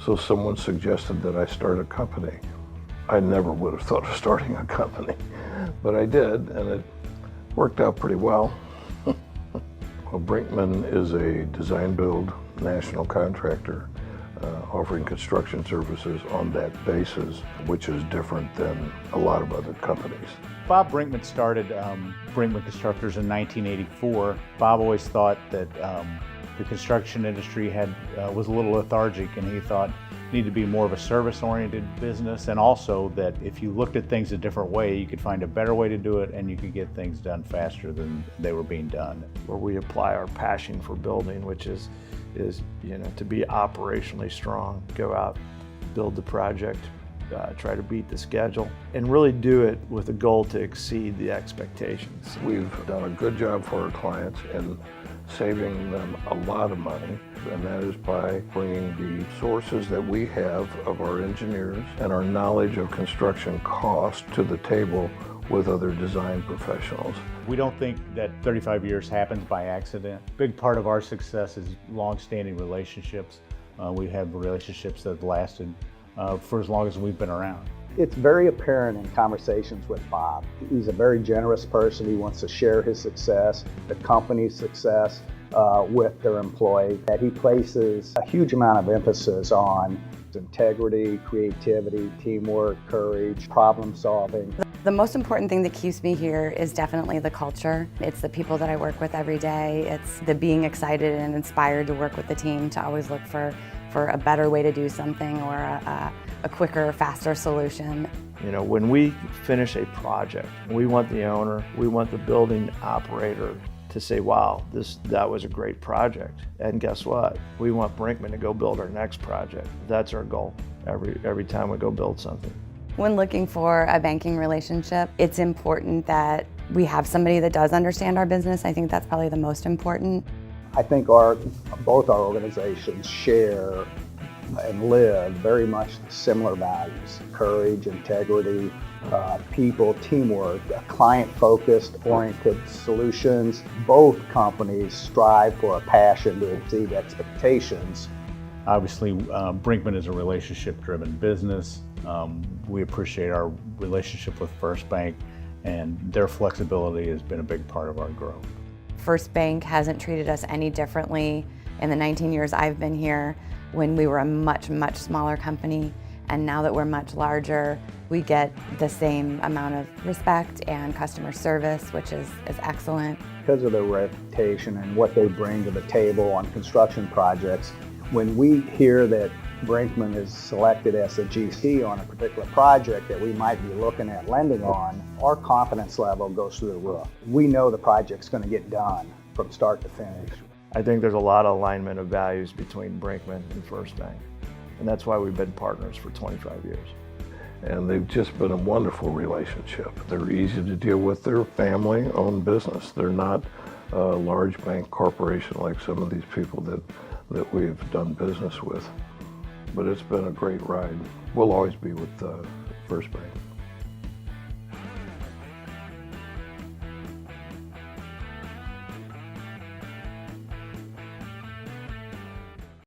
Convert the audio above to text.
So someone suggested that I start a company. I never would have thought of starting a company, but I did, and it worked out pretty well. Well, Brinkmann is a design-build national contractor offering construction services on that basis, which is different than a lot of other companies. Bob Brinkmann started Brinkmann Constructors in 1984. Bob always thought that the construction industry was a little lethargic, and he thought it needed to be more of a service-oriented business, and also that if you looked at things a different way, you could find a better way to do it, and you could get things done faster than they were being done. Where we apply our passion for building, which is to be operationally strong, go out, build the project, try to beat the schedule, and really do it with a goal to exceed the expectations. We've done a good job for our clients in saving them a lot of money, and that is by bringing the sources that we have of our engineers and our knowledge of construction cost to the table with other design professionals. We don't think that 35 years happens by accident. A big part of our success is long-standing relationships. We have relationships that have lasted for as long as we've been around. It's very apparent in conversations with Bob. He's a very generous person. He wants to share his success, the company's success with their employee. That he places a huge amount of emphasis on integrity, creativity, teamwork, courage, problem solving. The most important thing that keeps me here is definitely the culture. It's the people that I work with every day. It's the being excited and inspired to work with the team, to always look for a better way to do something, or a quicker, faster solution. When we finish a project, we want the owner, we want the building operator to say, wow, that was a great project. And guess what? We want Brinkmann to go build our next project. That's our goal every time we go build something. When looking for a banking relationship, it's important that we have somebody that does understand our business. I think that's probably the most important. I think both our organizations share and live very much similar values: courage, integrity, people, teamwork, client-focused, oriented solutions. Both companies strive for a passion to exceed expectations. Obviously, Brinkmann is a relationship-driven business. We appreciate our relationship with First Bank, and their flexibility has been a big part of our growth. First Bank hasn't treated us any differently in the 19 years I've been here, when we were a much, much smaller company. And now that we're much larger, we get the same amount of respect and customer service, which is excellent. Because of their reputation and what they bring to the table on construction projects, when we hear that Brinkmann is selected as a GC on a particular project that we might be looking at lending on, our confidence level goes through the roof. We know the project's going to get done from start to finish. I think there's a lot of alignment of values between Brinkmann and First Bank, and that's why we've been partners for 25 years. And they've just been a wonderful relationship. They're easy to deal with. They're a family-owned business. They're not a large bank corporation like some of these people that we've done business with. But it's been a great ride. We'll always be with First Bank.